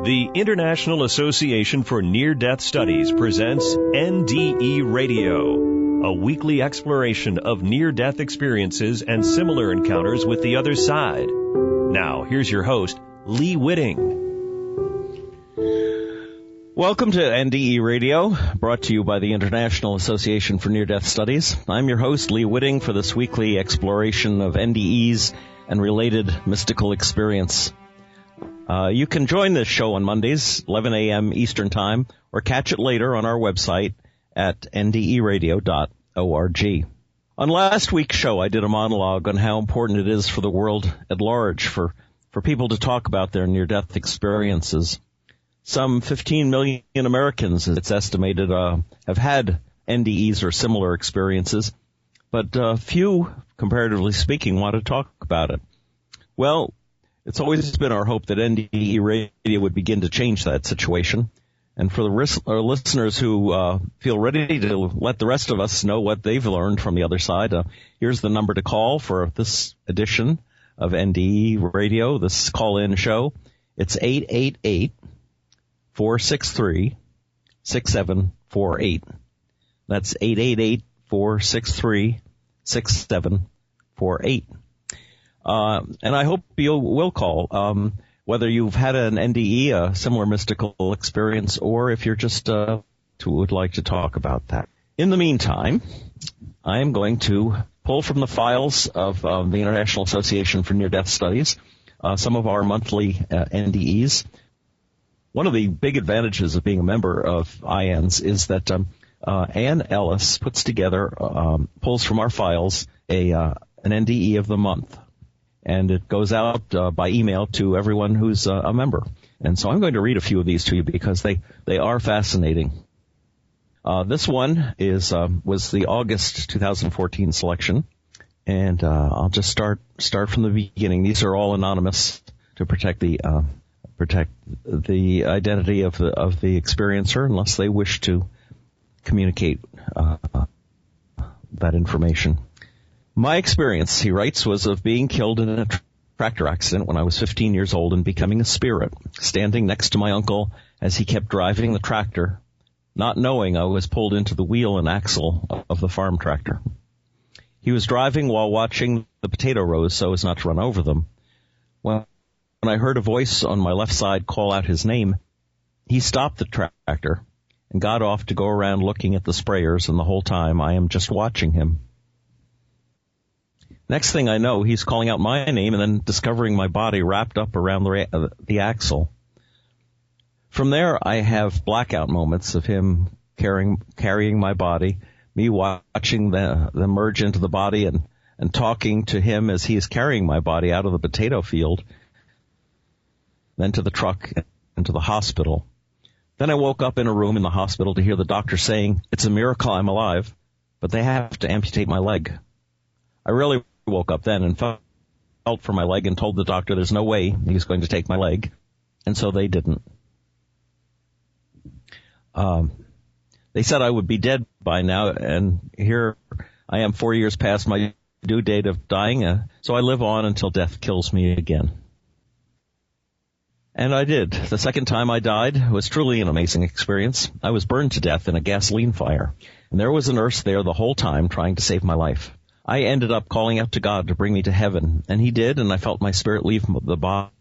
The International Association for Near-Death Studies presents NDE Radio, a weekly exploration of near-death experiences and similar encounters with the other side. Now, here's your host, Lee Witting. Welcome to NDE Radio, brought to you by the International Association for Near-Death Studies. I'm your host, Lee Witting, for this weekly exploration of NDEs and related mystical experience. You can join this show on Mondays, 11 a.m. Eastern Time, or catch it later on our website at nderadio.org. On last week's show, I did a monologue on how important it is for the world at large for people to talk about their near-death experiences. Some 15 million Americans, it's estimated, have had NDEs or similar experiences, but few, comparatively speaking, want to talk about it. Well, it's always been our hope that NDE Radio would begin to change that situation. And for our listeners who feel ready to let the rest of us know what they've learned from the other side, here's the number to call for this edition of NDE Radio, this call-in show. It's 888-463-6748. That's 888-463-6748. And I hope you will call, whether you've had an NDE, a similar mystical experience, or if you're just would like to talk about that. In the meantime, I am going to pull from the files of the International Association for Near-Death Studies some of our monthly NDEs. One of the big advantages of being a member of IANS is that Ann Ellis puts together, pulls from our files an NDE of the month. And it goes out by email to everyone who's a member. And so I'm going to read a few of these to you because they are fascinating. This one was the August 2014 selection, and I'll just start from the beginning. These are all anonymous to protect the identity of the experiencer, unless they wish to communicate that information. My experience, he writes, was of being killed in a tractor accident when I was 15 years old and becoming a spirit, standing next to my uncle as he kept driving the tractor, not knowing I was pulled into the wheel and axle of the farm tractor. He was driving while watching the potato rows so as not to run over them. When I heard a voice on my left side call out his name, he stopped the tractor and got off to go around looking at the sprayers, and the whole time I am just watching him. Next thing I know, he's calling out my name and then discovering my body wrapped up around the axle. From there, I have blackout moments of him carrying my body, me watching them merge into the body and talking to him as he is carrying my body out of the potato field, then to the truck and to the hospital. Then I woke up in a room in the hospital to hear the doctor saying, "It's a miracle I'm alive, but they have to amputate my leg." I really woke up then and felt for my leg and told the doctor there's no way he was going to take my leg, and so they didn't. They said I would be dead by now, and here I am 4 years past my due date of dying, so I live on until death kills me again. And I did. The second time I died was truly an amazing experience. I was burned to death in a gasoline fire, and there was a nurse there the whole time trying to save my life. I ended up calling out to God to bring me to heaven, and he did, and I felt my spirit leave the body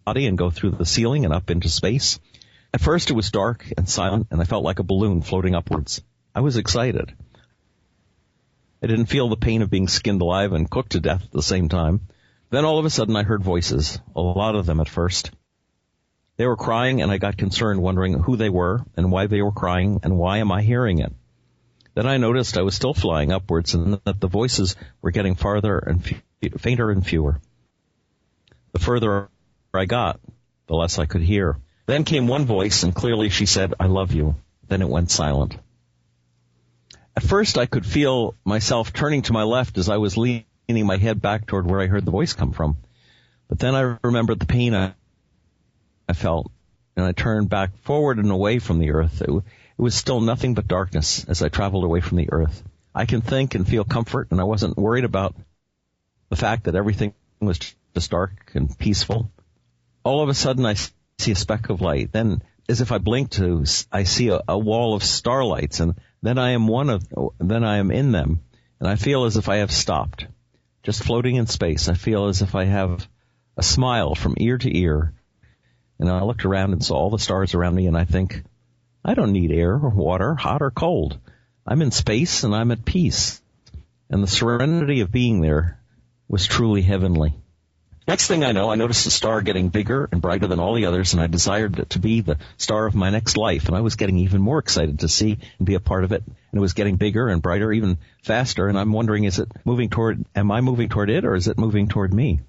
and go through the ceiling and up into space. At first it was dark and silent, and I felt like a balloon floating upwards. I was excited. I didn't feel the pain of being skinned alive and cooked to death at the same time. Then all of a sudden I heard voices, a lot of them at first. They were crying, and I got concerned, wondering who they were and why they were crying and why am I hearing it. Then I noticed I was still flying upwards and that the voices were getting farther and fainter and fewer. The further I got, the less I could hear. Then came one voice, and clearly she said, "I love you." Then it went silent. At first I could feel myself turning to my left as I was leaning my head back toward where I heard the voice come from. But then I remembered the pain I felt, and I turned back forward and away from the earth. It was still nothing but darkness as I traveled away from the earth. I can think and feel comfort, and I wasn't worried about the fact that everything was just dark and peaceful. All of a sudden I see a speck of light. Then, as if I blink I see a wall of starlights, and then I am in them, and I feel as if I have stopped, just floating in space. I feel as if I have a smile from ear to ear, and I looked around and saw all the stars around me, and I think, I don't need air or water, hot or cold. I'm in space, and I'm at peace. And the serenity of being there was truly heavenly. Next thing I know, I noticed the star getting bigger and brighter than all the others, and I desired it to be the star of my next life, and I was getting even more excited to see and be a part of it. And it was getting bigger and brighter, even faster, and I'm wondering, am I moving toward it, or is it moving toward me?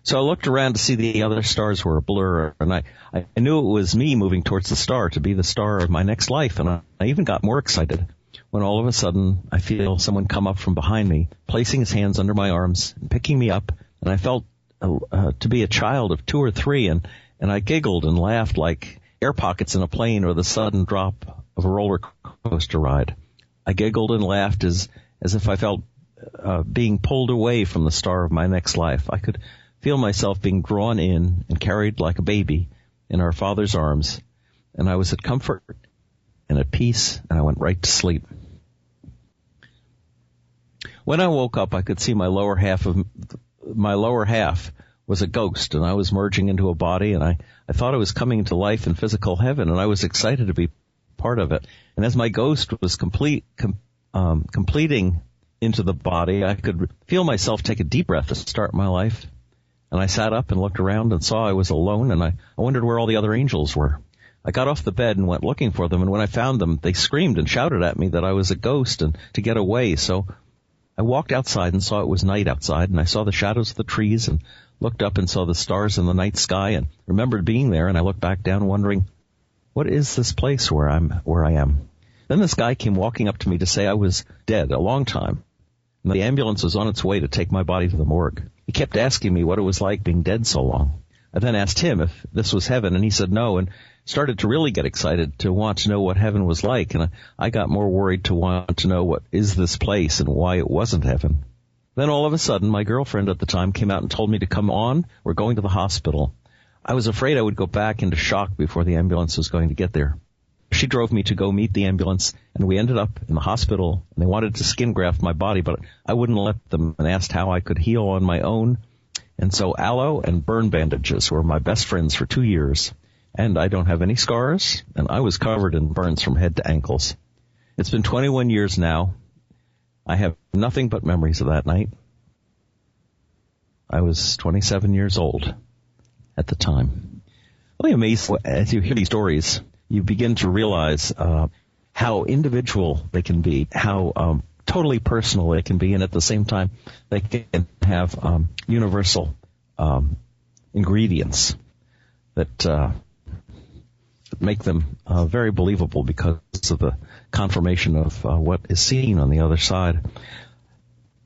So I looked around to see the other stars were a blur, and I knew it was me moving towards the star to be the star of my next life, and I even got more excited when all of a sudden I feel someone come up from behind me, placing his hands under my arms and picking me up, and I felt to be a child of 2 or 3, and I giggled and laughed like air pockets in a plane or the sudden drop of a roller coaster ride. I giggled and laughed as if I felt being pulled away from the star of my next life. I could feel myself being drawn in and carried like a baby in our Father's arms, and I was at comfort and at peace, and I went right to sleep. When I woke up, I could see my lower half was a ghost, and I was merging into a body, and I thought I was coming to life in physical heaven, and I was excited to be part of it. And as my ghost was completing into the body, I could feel myself take a deep breath to start my life. And I sat up and looked around and saw I was alone, and I wondered where all the other angels were. I got off the bed and went looking for them, and when I found them, they screamed and shouted at me that I was a ghost and to get away. So I walked outside and saw it was night outside, and I saw the shadows of the trees and looked up and saw the stars in the night sky and remembered being there, and I looked back down wondering, what is this place where I am? Then this guy came walking up to me to say I was dead a long time, and the ambulance was on its way to take my body to the morgue. He kept asking me what it was like being dead so long. I then asked him if this was heaven, and he said no, and started to really get excited to want to know what heaven was like, and I got more worried to want to know what is this place and why it wasn't heaven. Then all of a sudden, my girlfriend at the time came out and told me to come on. We're going to the hospital. I was afraid I would go back into shock before the ambulance was going to get there. She drove me to go meet the ambulance, and we ended up in the hospital, and they wanted to skin graft my body, but I wouldn't let them and asked how I could heal on my own. And so aloe and burn bandages were my best friends for 2 years, and I don't have any scars, and I was covered in burns from head to ankles. It's been 21 years now. I have nothing but memories of that night. I was 27 years old at the time. Really amazing as you hear these stories. You begin to realize how individual they can be, how totally personal they can be, and at the same time they can have universal ingredients that make them very believable because of the confirmation of what is seen on the other side.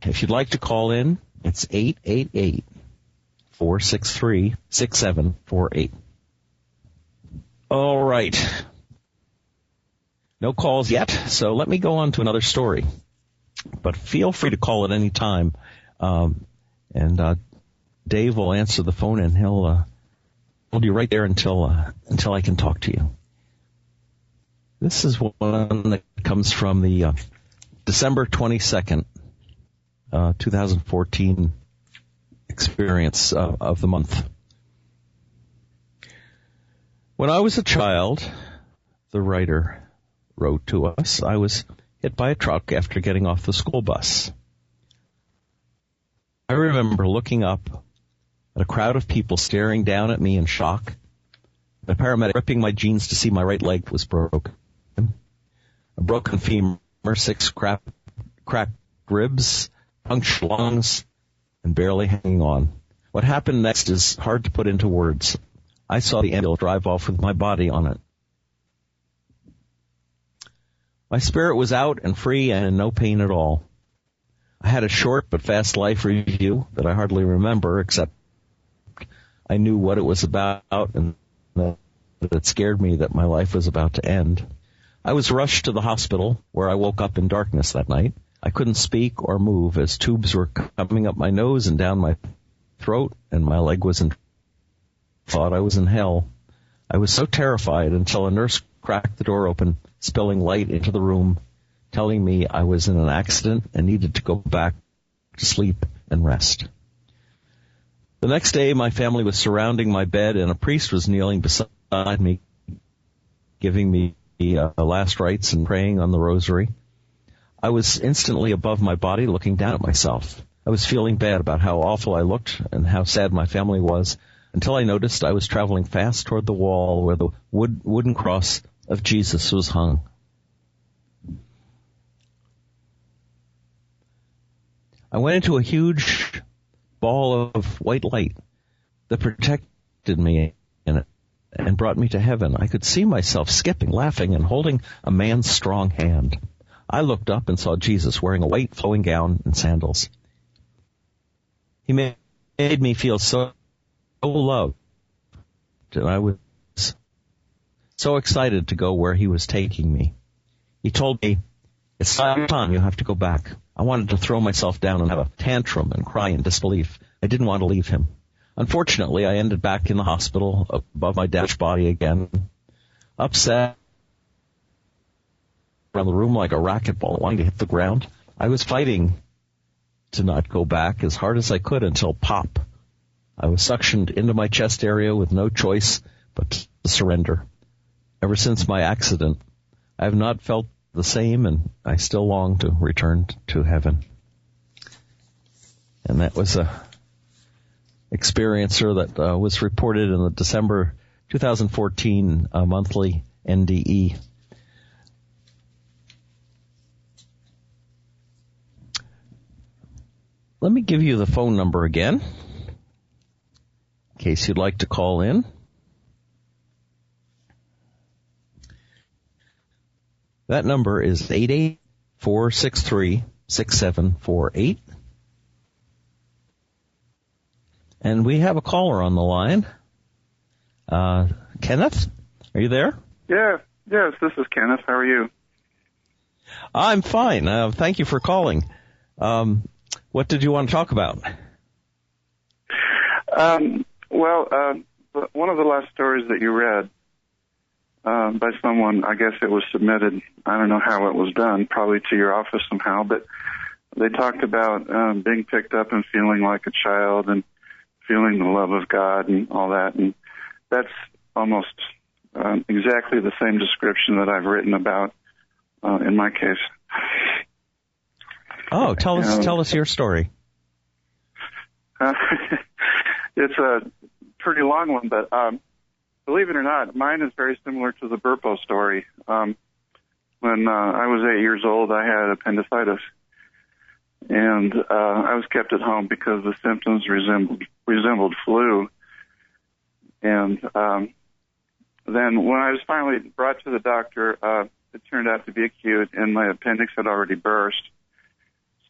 If you'd like to call in, it's 888-463-6748. All right. No calls yet, so let me go on to another story. But feel free to call at any time, and Dave will answer the phone, and he'll hold you right there until I can talk to you. This is one that comes from the December 22nd, 2014 experience of the month. When I was a child, the writer wrote to us, I was hit by a truck after getting off the school bus. I remember looking up at a crowd of people staring down at me in shock. The paramedic ripping my jeans to see my right leg was broken. A broken femur, 6 cracked ribs, punctured lungs, and barely hanging on. What happened next is hard to put into words. I saw the ambulance drive off with my body on it. My spirit was out and free and in no pain at all. I had a short but fast life review that I hardly remember, except I knew what it was about and that it scared me that my life was about to end. I was rushed to the hospital, where I woke up in darkness that night. I couldn't speak or move as tubes were coming up my nose and down my throat, and my leg was in. Thought I was in hell. I was so terrified until a nurse cracked the door open, spilling light into the room, telling me I was in an accident and needed to go back to sleep and rest. The next day, my family was surrounding my bed, and a priest was kneeling beside me, giving me the last rites and praying on the rosary. I was instantly above my body, looking down at myself. I was feeling bad about how awful I looked and how sad my family was, until I noticed I was traveling fast toward the wall where the wooden cross of Jesus was hung. I went into a huge ball of white light that protected me in it and brought me to heaven. I could see myself skipping, laughing, and holding a man's strong hand. I looked up and saw Jesus wearing a white flowing gown and sandals. He made me feel so loved, and I was so excited to go where he was taking me. He told me, "It's time, you have to go back." I wanted to throw myself down and have a tantrum and cry in disbelief. I didn't want to leave him. Unfortunately, I ended back in the hospital above my dad's body again, upset, around the room like a racquetball, wanting to hit the ground. I was fighting to not go back as hard as I could until pop. I was suctioned into my chest area with no choice but to surrender. Ever since my accident, I have not felt the same, and I still long to return to heaven. And that was a experiencer that was reported in the December 2014 monthly NDE. Let me give you the phone number again, in case you'd like to call in. That number is 888-463-6748. And we have a caller on the line. Kenneth, are you there? Yes, this is Kenneth. How are you? I'm fine. Thank you for calling. What did you want to talk about? One of the last stories that you read by someone, I guess it was submitted, I don't know how it was done, probably to your office somehow, but they talked about being picked up and feeling like a child and feeling the love of God and all that, and that's almost exactly the same description that I've written about in my case. Oh, tell us your story. It's a pretty long one, but believe it or not, mine is very similar to the Burpo story. When I was 8 years old, I had appendicitis, and I was kept at home because the symptoms resembled flu. And then when I was finally brought to the doctor, it turned out to be acute, and my appendix had already burst.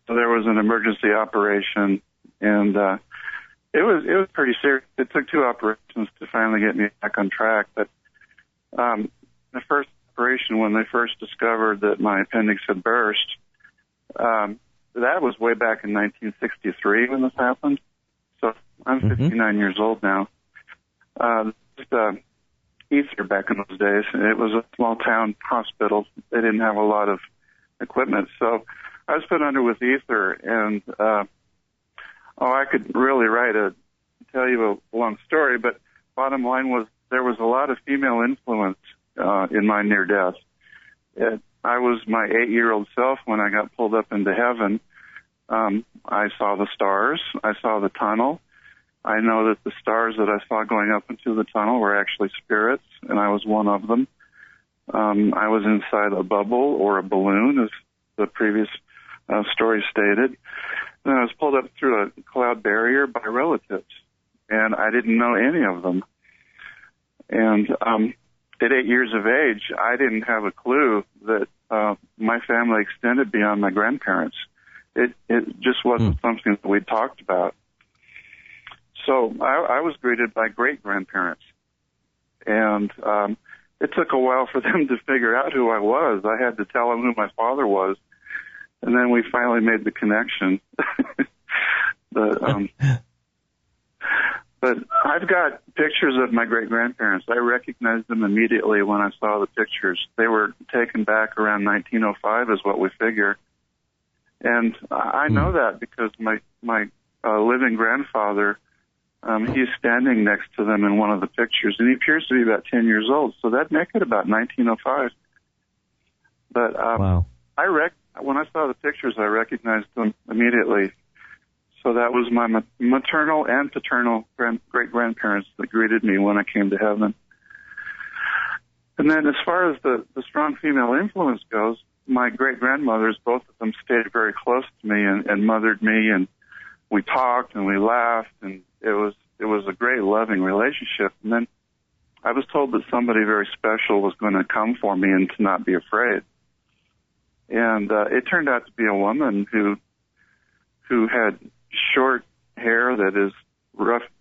So there was an emergency operation, and it was pretty serious. It took 2 operations to finally get me back on track. But the first operation, when they first discovered that my appendix had burst, that was way back in 1963 when this happened. So I'm 59 years old now. Just ether back in those days. It was a small town hospital. They didn't have a lot of equipment, so I was put under with ether, and I could really tell you a long story, but bottom line was there was a lot of female influence in my near death. I was my 8-year-old self when I got pulled up into heaven. I saw the stars. I saw the tunnel. I know that the stars that I saw going up into the tunnel were actually spirits, and I was one of them. I was inside a bubble or a balloon, as the previous story stated. And I was pulled up through a cloud barrier by relatives, and I didn't know any of them. And at 8 years of age, I didn't have a clue that my family extended beyond my grandparents. It just wasn't something that we talked about. So I was greeted by great-grandparents, and it took a while for them to figure out who I was. I had to tell them who my father was, and then we finally made the connection. But I've got pictures of my great-grandparents. I recognized them immediately when I saw the pictures. They were taken back around 1905 is what we figure. And I know that because my living grandfather, he's standing next to them in one of the pictures, and he appears to be about 10 years old. So that'd make it about 1905. But wow. When I saw the pictures, I recognized them immediately. So that was my maternal and paternal great-grandparents that greeted me when I came to heaven. And then as far as the strong female influence goes, my great-grandmothers, both of them stayed very close to me and mothered me, and we talked and we laughed, and it was a great, loving relationship. And then I was told that somebody very special was going to come for me and to not be afraid. And it turned out to be a woman who had short hair that is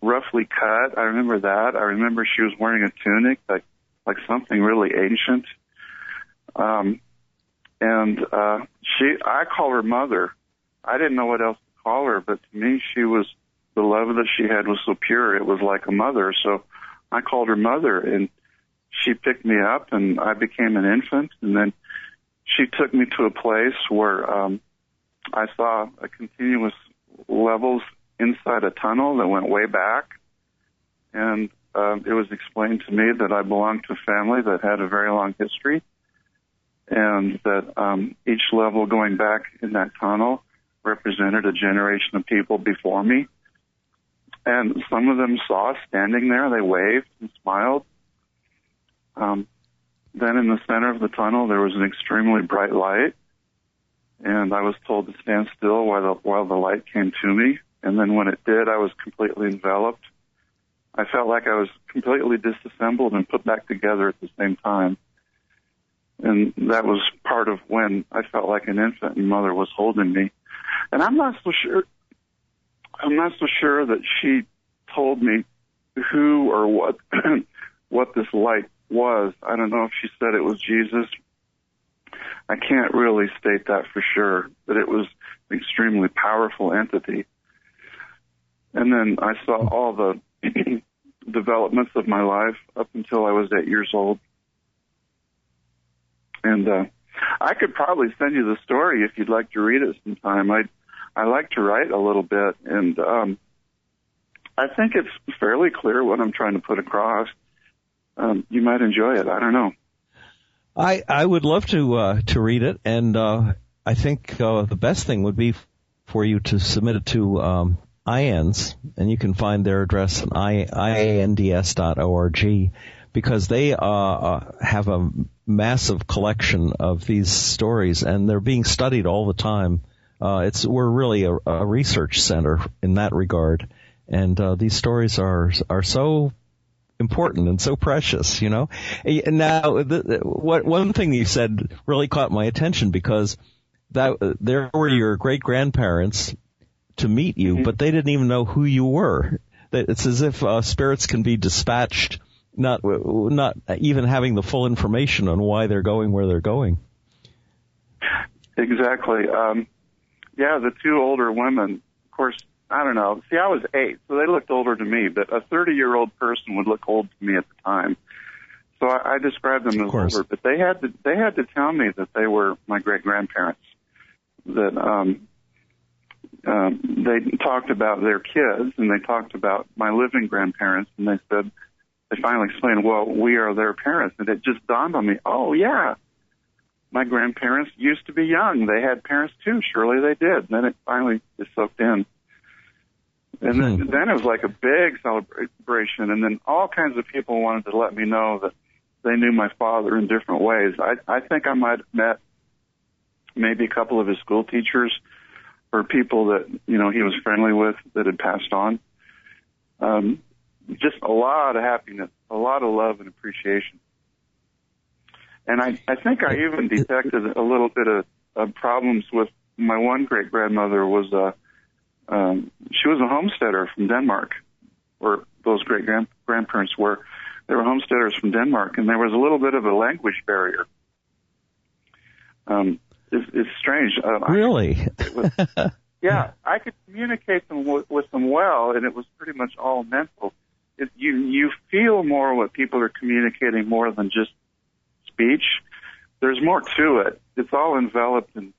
roughly cut. I remember that. I remember she was wearing a tunic like something really ancient. I call her mother. I didn't know what else to call her, but to me, the love that she had was so pure, it was like a mother. So I called her mother, and she picked me up, and I became an infant. And then she took me to a place where I saw a continuous levels inside a tunnel that went way back. And it was explained to me that I belonged to a family that had a very long history, and that each level going back in that tunnel represented a generation of people before me. And some of them saw us standing there. They waved and smiled. Then in the center of the tunnel, there was an extremely bright light, and I was told to stand still while the light came to me. And then when it did, I was completely enveloped. I felt like I was completely disassembled and put back together at the same time. And that was part of when I felt like an infant and Mother was holding me. And I'm not so sure that she told me who or what what this light was. I don't know if she said it was Jesus. I can't really state that for sure, but it was an extremely powerful entity. And then I saw all the developments of my life up until I was 8 years old. And I could probably send you the story if you'd like to read it sometime. I like to write a little bit, and I think it's fairly clear what I'm trying to put across. You might enjoy it. I don't know. I would love to read it, and I think the best thing would be for you to submit it to IANDS, and you can find their address at iands.org, because they have a massive collection of these stories, and they're being studied all the time. We're really a research center in that regard, and these stories are so important and so precious, you know. And now, one thing you said really caught my attention, because there were your great grandparents to meet you, but they didn't even know who you were. It's as if spirits can be dispatched, not even having the full information on why they're going where they're going. Exactly. Yeah, the two older women, of course, I don't know. See, I was 8, so they looked older to me, but a 30-year-old person would look old to me at the time. So I described them as older, but they had to tell me that they were my great-grandparents. That they talked about their kids, and they talked about my living grandparents, and they finally explained, well, we are their parents. And it just dawned on me, oh, yeah, my grandparents used to be young. They had parents, too. Surely they did. And then it finally just soaked in. And then it was like a big celebration, and then all kinds of people wanted to let me know that they knew my father in different ways. I think I might have met maybe a couple of his school teachers or people that, you know, he was friendly with that had passed on. Just a lot of happiness, a lot of love and appreciation. And I think I even detected a little bit of problems with my one great-grandmother. She was a homesteader from Denmark, or those great-grandparents were. They were homesteaders from Denmark, and there was a little bit of a language barrier. It's strange. Really? Yeah, I could communicate with them well, and it was pretty much all mental. You feel more what people are communicating more than just speech. There's more to it. It's all enveloped in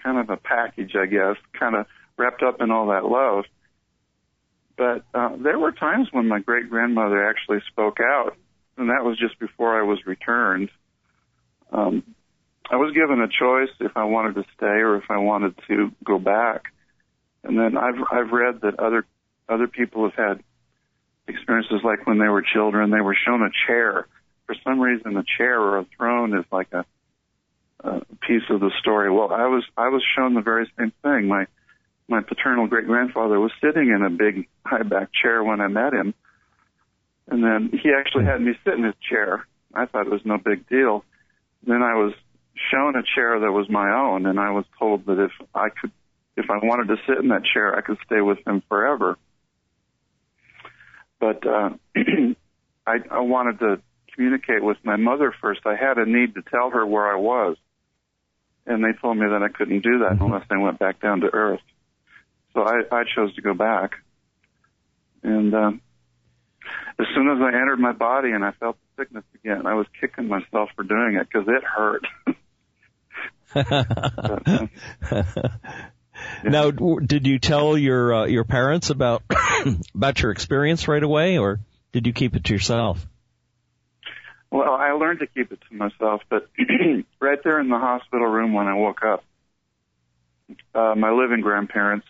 kind of a package, I guess, kind of wrapped up in all that love. But there were times when my great-grandmother actually spoke out, and that was just before I was returned. I was given a choice if I wanted to stay or if I wanted to go back. And then I've read that other people have had experiences like when they were children, they were shown a chair. For some reason, a chair or a throne is like a piece of the story. Well, I was shown the very same thing. My paternal great-grandfather was sitting in a big high-back chair when I met him, and then he actually had me sit in his chair. I thought it was no big deal. Then I was shown a chair that was my own, and I was told that if I wanted to sit in that chair, I could stay with him forever. But I wanted to communicate with my mother first. I had a need to tell her where I was, and they told me that I couldn't do that unless I went back down to earth. So I chose to go back. And as soon as I entered my body and I felt the sickness again, I was kicking myself for doing it because it hurt. Now, did you tell your parents about your experience right away, or did you keep it to yourself? Well, I learned to keep it to myself, but right there in the hospital room when I woke up, my living grandparents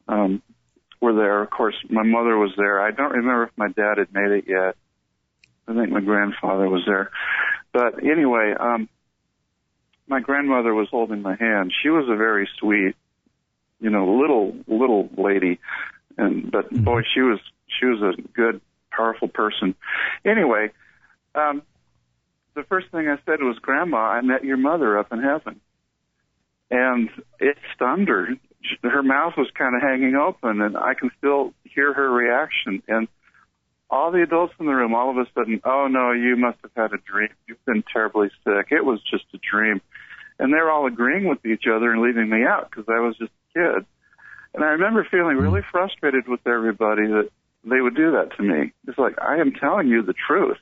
were there. Of course, my mother was there. I don't remember if my dad had made it yet. I think my grandfather was there. But anyway, my grandmother was holding my hand. She was a very sweet, little lady, but boy, she was a good, powerful person. Anyway, the first thing I said was, "Grandma, I met your mother up in heaven," and it stunned her. Her mouth was kind of hanging open, and I can still hear her reaction. And all the adults in the room, all of a sudden, "Oh no, you must have had a dream. You've been terribly sick. It was just a dream." And they're all agreeing with each other and leaving me out because I was just a kid. And I remember feeling really frustrated with everybody that they would do that to me. It's like, I am telling you the truth.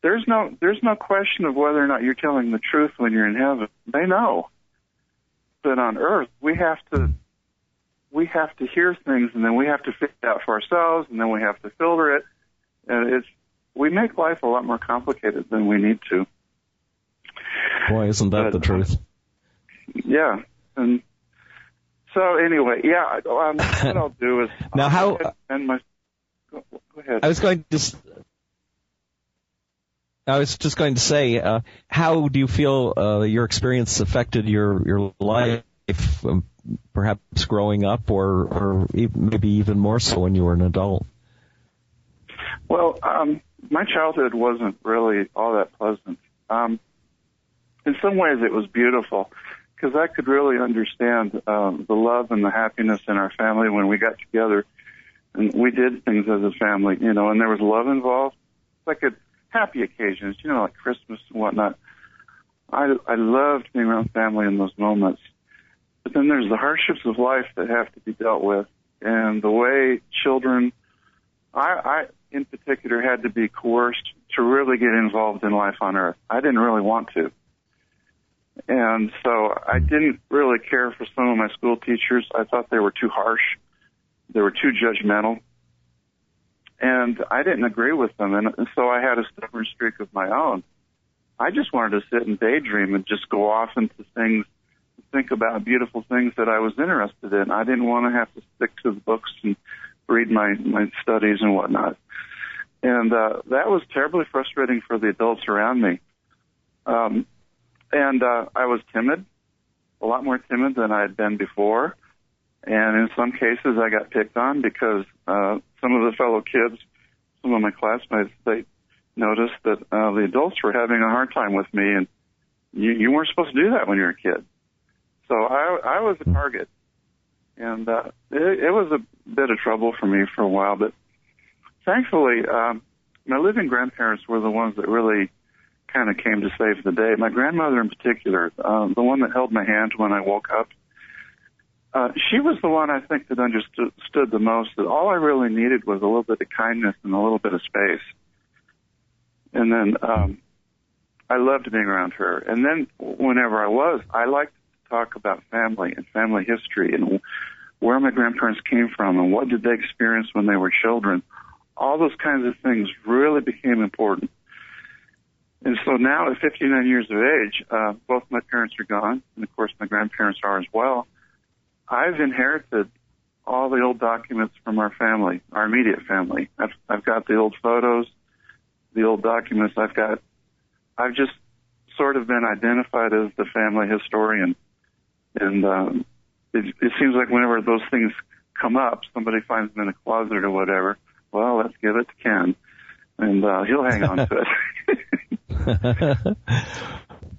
There's no question of whether or not you're telling the truth when you're in heaven. They know. But on earth, we have to hear things, and then we have to figure it out for ourselves, and then we have to filter it. And we make life a lot more complicated than we need to. Boy, isn't that the truth? Yeah. And so anyway, what I'll do is now go ahead. I was just going to say, how do you feel your experience affected your life, perhaps growing up, or maybe even more so when you were an adult? Well, my childhood wasn't really all that pleasant. In some ways, it was beautiful because I could really understand the love and the happiness in our family when we got together and we did things as a family, and there was love involved. Like happy occasions, like Christmas and whatnot. I loved being around family in those moments. But then there's the hardships of life that have to be dealt with, and the way children, I in particular, had to be coerced to really get involved in life on Earth. I didn't really want to. And so I didn't really care for some of my school teachers. I thought they were too harsh. They were too judgmental. And I didn't agree with them. And so I had a stubborn streak of my own. I just wanted to sit and daydream and just go off into things, think about beautiful things that I was interested in. I didn't want to have to stick to the books and read my studies and whatnot. And that was terribly frustrating for the adults around me. And I was timid, a lot more timid than I had been before. And in some cases, I got picked on because some of the fellow kids, some of my classmates, they noticed that the adults were having a hard time with me, and you weren't supposed to do that when you were a kid. So I was a target, and it was a bit of trouble for me for a while. But thankfully, my living grandparents were the ones that really kind of came to save the day. My grandmother in particular, the one that held my hand when I woke up, She was the one I think that understood the most. That all I really needed was a little bit of kindness and a little bit of space. And then I loved being around her. And then whenever I liked to talk about family and family history and where my grandparents came from and what did they experience when they were children. All those kinds of things really became important. And so now at 59 years of age, both my parents are gone, and of course my grandparents are as well. I've inherited all the old documents from our family, our immediate family. I've got the old photos, the old documents. I've just sort of been identified as the family historian. And it seems like whenever those things come up, somebody finds them in a closet or whatever. Well, let's give it to Ken, and he'll hang on to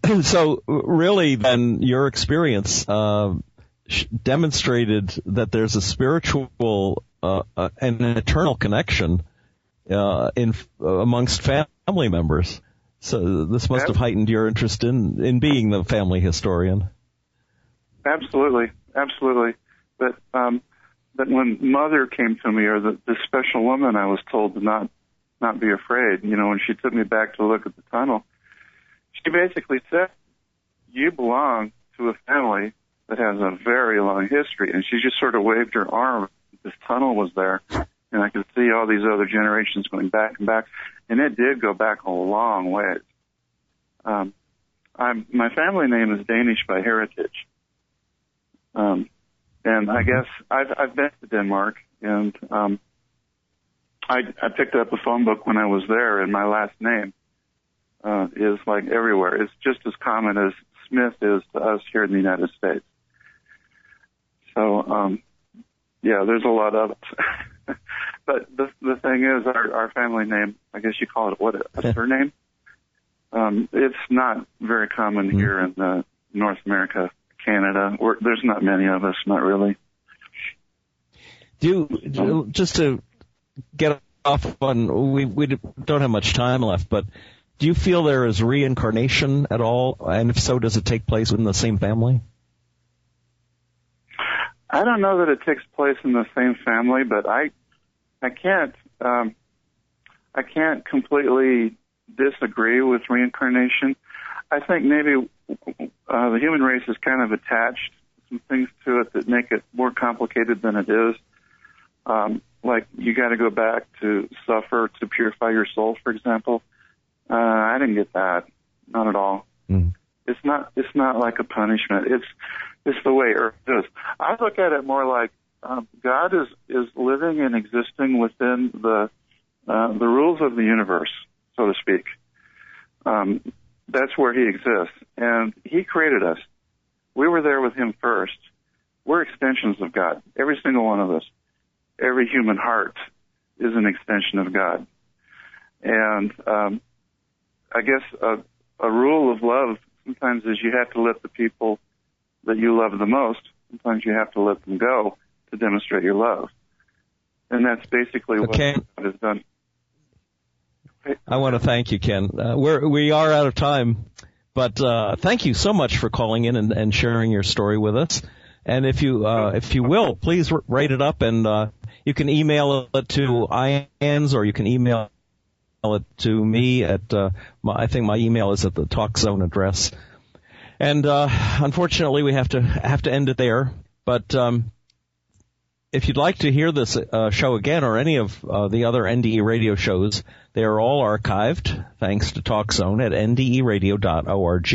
it. So really, then, your experience demonstrated that there's a spiritual and an eternal connection amongst family members. So this must have heightened your interest in being the family historian. Absolutely. But when Mother came to me, or the special woman, I was told to not be afraid. You know, when she took me back to look at the tunnel, she basically said, "You belong to a family that has a very long history." And she just sort of waved her arm. This tunnel was there, and I could see all these other generations going back and back, and it did go back a long ways. My family name is Danish by heritage. And I guess I've been to Denmark, and I picked up a phone book when I was there, and my last name is like everywhere. It's just as common as Smith is to us here in the United States. So, yeah, there's a lot of it. But the thing is, our family name, I guess you call it a surname? It's not very common here in North America. Canada. There's not many of us, not really. Just to get off on, we don't have much time left, but do you feel there is reincarnation at all? And if so, does it take place within the same family? I don't know that it takes place in the same family, but I can't completely disagree with reincarnation. I think maybe the human race has kind of attached some things to it that make it more complicated than it is. Like you got to go back to suffer to purify your soul, for example. I didn't get that, not at all. It's not like a punishment. It's the way Earth is. I look at it more like God is living and existing within the rules of the universe, so to speak. That's where he exists. And he created us. We were there with him first. We're extensions of God. Every single one of us. Every human heart is an extension of God. And I guess a rule of love sometimes is you have to let the people that you love the most, sometimes you have to let them go to demonstrate your love. And that's basically what God has done. I want to thank you, Ken. We are out of time, but thank you so much for calling in and sharing your story with us. And if you will, please write it up, and you can email it to IANS, or you can email it to me at I think my email is at the Talk Zone address. And unfortunately, we have to end it there. But if you'd like to hear this show again, or any of the other NDE radio shows, they are all archived, thanks to TalkZone, at nderadio.org.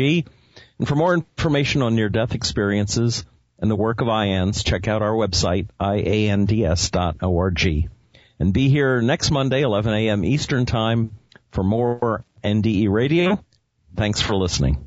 And for more information on near-death experiences and the work of IANS, check out our website, iands.org. And be here next Monday, 11 a.m. Eastern Time, for more NDE Radio. Thanks for listening.